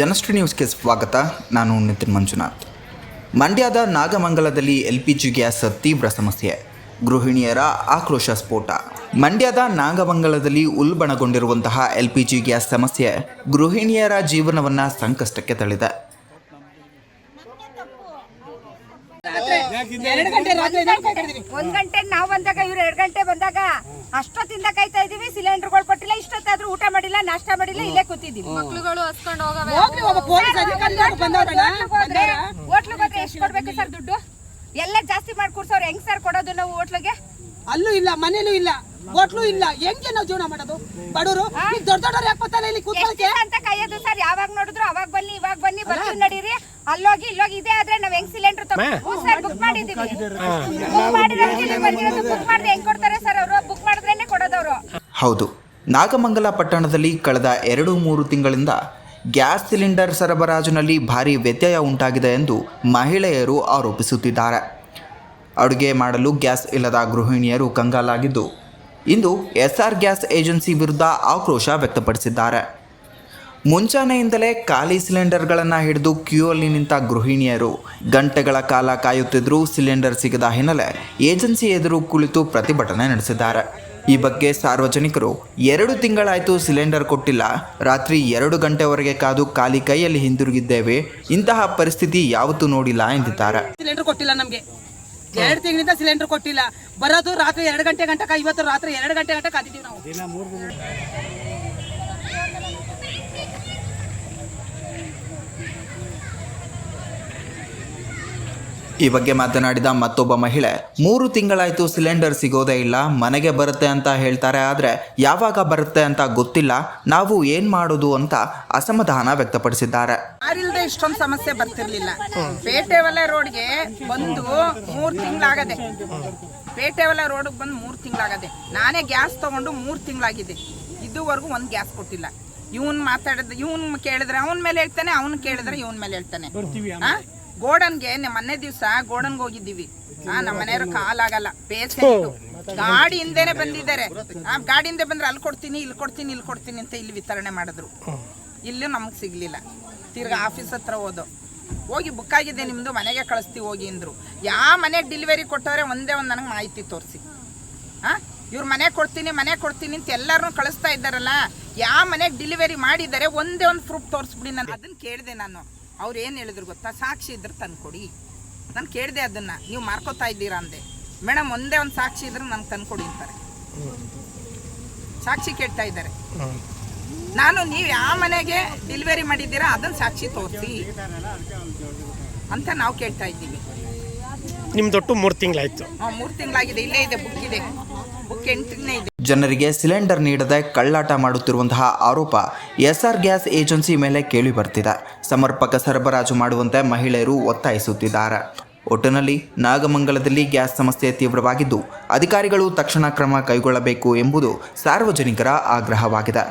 ಜನಶ್ರೀ ನ್ಯೂಸ್ಗೆ ಸ್ವಾಗತ. ನಾನು ನಿತಿನ್ ಮಂಜುನಾಥ್. ಮಂಡ್ಯದ ನಾಗಮಂಗಲದಲ್ಲಿ LPG ಗ್ಯಾಸ್ ತೀವ್ರ ಸಮಸ್ಯೆ, ಗೃಹಿಣಿಯರ ಆಕ್ರೋಶ ಸ್ಫೋಟ. ಮಂಡ್ಯದ ನಾಗಮಂಗಲದಲ್ಲಿ ಉಲ್ಬಣಗೊಂಡಿರುವಂತಹ LPG ಗ್ಯಾಸ್ ಸಮಸ್ಯೆ ಗೃಹಿಣಿಯರ ಜೀವನವನ್ನು ಸಂಕಷ್ಟಕ್ಕೆ ತಳ್ಳಿದೆ. 1 ಗಂಟೆ ನಾವು ಬಂದಾಗ ಇವ್ರು 2 ಗಂಟೆ ಬಂದಾಗ ಅಷ್ಟೊತ್ತಿಂದ ಕಾಯ್ತಾ ಇದೀವಿ. ಸಿಲಿಂಡರ್ಗಳು ಕೊಟ್ಟಿಲ್ಲ, ಇಷ್ಟೊತ್ತಾದ್ರೂ ಊಟ ಮಾಡಿಲ್ಲ, ನಾಷ್ಟ ಮಾಡಿಲ್ಲ, ಇಲ್ಲೇ ಕೂತಿದ್ದೀವಿ. ಮಕ್ಕಳುಗಳು ಹಸ್ಕೊಂಡು ಹೋಟ್ಲಿಗೆ ಹೋದ್ರೆ ಎಷ್ಟು ಕೊಡ್ಬೇಕು ಸರ್ ದುಡ್ಡು? ಎಲ್ಲ ಜಾಸ್ತಿ ಮಾಡಿ ಕೂರ್ಸೋರು ಹೆಂಗ್ ಸರ್ ಕೊಡೋದು ನಾವು ಹೋಟ್ಲಿಗೆ? ಅಲ್ಲೂ ಇಲ್ಲ, ಮನೇಲೂ ಇಲ್ಲ, ಹೋಟ್ಲು ಇಲ್ಲ, ಹೆಂಗೆ ನಾವು ಜೀವನ ಮಾಡೋದು? ಬಡವರು ದೊಡ್ಡ ದೊಡ್ಡವ್ರು ಯಾಕೆ ಬರ್ತಾರೆ ಇಲ್ಲಿ ಕೂತ್ಕೊಳ್ಳೋಕೆ ಅಂತ ಕಾಯೋದು ಸರ್? ಯಾವಾಗ ನೋಡಿದ್ರು ಅವಾಗ ಬನ್ನಿ ಇವಾಗ ಬನ್ನಿ ಬರ್ತೀವಿ ನಡೀರಿ, ಅಲ್ಲೋಗಿ ಇಲ್ಲೋಗಿ ಇದೆ ಆದ್ರೆ ನಾವ್ ಹೆಂಗ್ ಸಿಲಿಂಡರ್ ಸರ್ ಬುಕ್ ಮಾಡಿದೀವಿ. ಬುಕ್ ಮಾಡಿರೋದು ಬುಕ್ ಮಾಡಿದ್ರೆ ಹೆಂಗ್ ಕೊಡ್ತಾರೆ ಸರ್ ಅವರು? ಬುಕ್ ಮಾಡಿದ್ರೇನೆ ಕೊಡೋದವ್ರು. ಹೌದು, ನಾಗಮಂಗಲ ಪಟ್ಟಣದಲ್ಲಿ ಕಳೆದ 2-3 ತಿಂಗಳಿಂದ ಗ್ಯಾಸ್ ಸಿಲಿಂಡರ್ ಸರಬರಾಜಿನಲ್ಲಿ ಭಾರೀ ವ್ಯತ್ಯಯ ಉಂಟಾಗಿದೆ ಎಂದು ಮಹಿಳೆಯರು ಆರೋಪಿಸುತ್ತಿದ್ದಾರೆ. ಅಡುಗೆ ಮಾಡಲು ಗ್ಯಾಸ್ ಇಲ್ಲದ ಗೃಹಿಣಿಯರು ಕಂಗಾಲಾಗಿದ್ದು, ಇಂದು SR ಗ್ಯಾಸ್ ಏಜೆನ್ಸಿ ವಿರುದ್ಧ ಆಕ್ರೋಶ ವ್ಯಕ್ತಪಡಿಸಿದ್ದಾರೆ. ಮುಂಚಾನೆಯಿಂದಲೇ ಖಾಲಿ ಸಿಲಿಂಡರ್ಗಳನ್ನು ಹಿಡಿದು ಕ್ಯೂಯಲ್ಲಿ ನಿಂತ ಗೃಹಿಣಿಯರು ಗಂಟೆಗಳ ಕಾಲ ಕಾಯುತ್ತಿದ್ದರೂ ಸಿಲಿಂಡರ್ ಸಿಗದ ಹಿನ್ನೆಲೆ ಏಜೆನ್ಸಿ ಎದುರು ಕುಳಿತು ಪ್ರತಿಭಟನೆ ನಡೆಸಿದ್ದಾರೆ. ಈ ಬಗ್ಗೆ ಸಾರ್ವಜನಿಕರು 2 ತಿಂಗಳಾಯಿತು ಸಿಲಿಂಡರ್ ಕೊಟ್ಟಿಲ್ಲ, ರಾತ್ರಿ 2 ಗಂಟೆವರೆಗೆ ಕಾದು ಖಾಲಿ ಕೈಯಲ್ಲಿ ಹಿಂದಿರುಗಿದ್ದೇವೆ, ಇಂತಹ ಪರಿಸ್ಥಿತಿ ಯಾವತ್ತೂ ನೋಡಿಲ್ಲ ಎಂದಿದ್ದಾರೆ. ಸಿಲಿಂಡರ್ ಕೊಟ್ಟಿಲ್ಲ ನಮಗೆ, 2 ತಿಂಗಳಿಂದ ಸಿಲಿಂಡರ್ ಕೊಟ್ಟಿಲ್ಲ. ಬರೋದು ರಾತ್ರಿ 2 ಗಂಟೆ ಗಂಟೆ, ಇವತ್ತು ರಾತ್ರಿ 2 ಗಂಟೆ ಗಂಟೆ ಕಾದಿದ್ದೀವಿ ನಾವು. ಈ ಬಗ್ಗೆ ಮಾತನಾಡಿದ ಮತ್ತೊಬ್ಬ ಮಹಿಳೆ, 3 ತಿಂಗಳಾಯಿತು ಸಿಲಿಂಡರ್ ಸಿಗೋದೇ ಇಲ್ಲ, ಮನೆಗೆ ಬರುತ್ತೆ ಅಂತ ಹೇಳ್ತಾರೆ, ಆದರೆ ಯಾವಾಗ ಬರುತ್ತೆ ಅಂತ ಗೊತ್ತಿಲ್ಲ, ನಾವು ಏನು ಮಾಡೋದು ಅಂತ ಅಸಮಾಧಾನ ವ್ಯಕ್ತಪಡಿಸಿದ್ದಾರೆ. ಯಾರಿಲ್ಲದೆ ಇಷ್ಟೊಂದು ಸಮಸ್ಯೆ ಬರ್ತಿರ್ಲಿಲ್ಲ. ಪೇಟೆವಲೆ ರೋಡ್ಗೆ ಬಂದು 3 ತಿಂಗಳಾಗದೆ, ಪೇಟೆವಲೆ ರೋಡ್ಗೆ ಬಂದು 3 ತಿಂಗಳಾಗದೆ. ನಾನೇ ಗ್ಯಾಸ್ ತಗೊಂಡು 3 ತಿಂಗಳಾಗಿದೆ, ಇದುವರೆಗೂ ಒಂದು ಗ್ಯಾಸ್ ಕೊಟ್ಟಿಲ್ಲ. ಇವನ್ ಮಾತಾಡಿದ್ರೆ ಇವನ್ ಕೇಳಿದ್ರೆ ಅವನ ಮೇಲೆ ಹೇಳ್ತಾನೆ, ಅವನ್ ಕೇಳಿದ್ರೆ ಇವನ್ ಮೇಲೆ ಹೇಳ್ತಾನೆ. ಗೋಡನ್ಗೆ ಮೊನ್ನೆ ದಿವಸ ಗೋಡನ್ಗೆ ಹೋಗಿದ್ದೀವಿ. ನಮ್ಮ ಮನೆಯವ್ರ ಕಾಲಾಗಲ್ಲ, ಪೇಷೆಂಟ್ ಗಾಡಿಯಿಂದೇನೆ ಬಂದಿದ್ದಾರೆ. ಗಾಡಿಯಿಂದ ಬಂದ್ರೆ ಅಲ್ಲಿ ಕೊಡ್ತೀನಿ ಇಲ್ಲಿ ಕೊಡ್ತೀನಿ ಇಲ್ಲಿ ಕೊಡ್ತೀನಿ ಅಂತ ಇಲ್ಲಿ ವಿತರಣೆ ಮಾಡಿದ್ರು. ಇಲ್ಲೂ ನಮ್ಗೆ ಸಿಗ್ಲಿಲ್ಲ. ತಿರ್ಗಾ ಆಫೀಸ್ ಹತ್ರ ಹೋಗಿ ಬುಕ್ ಆಗಿದೆ ನಿಮ್ದು, ಮನೆಗೆ ಕಳಿಸ್ತೀವಿ ಹೋಗಿ ಅಂದ್ರು. ಯಾವ ಮನೆಗೆ ಡೆಲಿವರಿ ಕೊಟ್ಟವ್ರೆ ಒಂದೇ ಒಂದು ನನಗೆ ಮಾಹಿತಿ ತೋರಿಸಿ. ಇವ್ರು ಮನೆ ಕೊಡ್ತೀನಿ ಅಂತ ಎಲ್ಲರನ್ನೂ ಕಳಿಸ್ತಾ ಇದ್ದಾರಲ್ಲ, ಯಾವ ಮನೆಗೆ ಡೆಲಿವರಿ ಮಾಡಿದ್ದಾರೆ ಒಂದೇ ಒಂದು ಪ್ರೂಫ್ ತೋರಿಸ್ಬಿಡಿ. ನಾನು ಅದನ್ನ ಕೇಳಿದೆ. ನಾನು ಅವ್ರು ಏನು ಹೇಳಿದ್ರು ಗೊತ್ತಾ? ಸಾಕ್ಷಿ ಇದ್ರೆ ತಂದ್ಕೊಡಿ. ನಾನು ಕೇಳಿದೆ ಅದನ್ನ, ನೀವು ಮಾರ್ಕೋತಾ ಇದ್ದೀರಾ ಅಂದೆ. ಮೇಡಮ್ ಒಂದೇ ಒಂದು ಸಾಕ್ಷಿ ಇದ್ರೆ ನಂಗೆ ತಂದ್ಕೊಡಿ ಅಂತಾರೆ. ಸಾಕ್ಷಿ ಕೇಳ್ತಾ ಇದ್ದಾರೆ. ನಾನು ನೀವು ಯಾವ ಮನೆಗೆ ಡೆಲಿವರಿ ಮಾಡಿದ್ದೀರಾ ಅದನ್ನ ಸಾಕ್ಷಿ ತೋರಿಸಿ ಅಂತ ನಾವು ಕೇಳ್ತಾ ಇದ್ದೀವಿ. ನಿಮ್ದೊಟ್ಟು 3 ತಿಂಗಳಾಯ್ತು. 3 ತಿಂಗಳಾಗಿದೆ, ಇಲ್ಲೇ ಇದೆ, ಬುಕ್ ಇದೆ, ಬುಕ್ ಎಂಟ್ರಿನೇ ಇದೆ. ಜನರಿಗೆ ಸಿಲಿಂಡರ್ ನೀಡದೆ ಕಳ್ಳಾಟ ಮಾಡುತ್ತಿರುವಂತಹ ಆರೋಪ SR ಗ್ಯಾಸ್ ಏಜೆನ್ಸಿ ಮೇಲೆ ಕೇಳಿ ಬರ್ತಿದೆ. ಸಮರ್ಪಕ ಸರಬರಾಜು ಮಾಡುವಂತೆ ಮಹಿಳೆಯರು ಒತ್ತಾಯಿಸುತ್ತಿದ್ದಾರೆ. ಒಟ್ಟಿನಲ್ಲಿ ನಾಗಮಂಗಲದಲ್ಲಿ ಗ್ಯಾಸ್ ಸಮಸ್ಯೆ ತೀವ್ರವಾಗಿದ್ದು, ಅಧಿಕಾರಿಗಳು ತಕ್ಷಣ ಕ್ರಮ ಕೈಗೊಳ್ಳಬೇಕು ಎಂಬುದು ಸಾರ್ವಜನಿಕರ ಆಗ್ರಹವಾಗಿದೆ.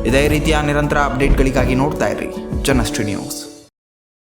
ಇದೇ ರೀತಿಯ ನಿರಂತರ ಅಪ್ಡೇಟ್ಗಳಿಗಾಗಿ ನೋಡ್ತಾ ಇರಿ ಜನಶ್ರೀ ನ್ಯೂಸ್.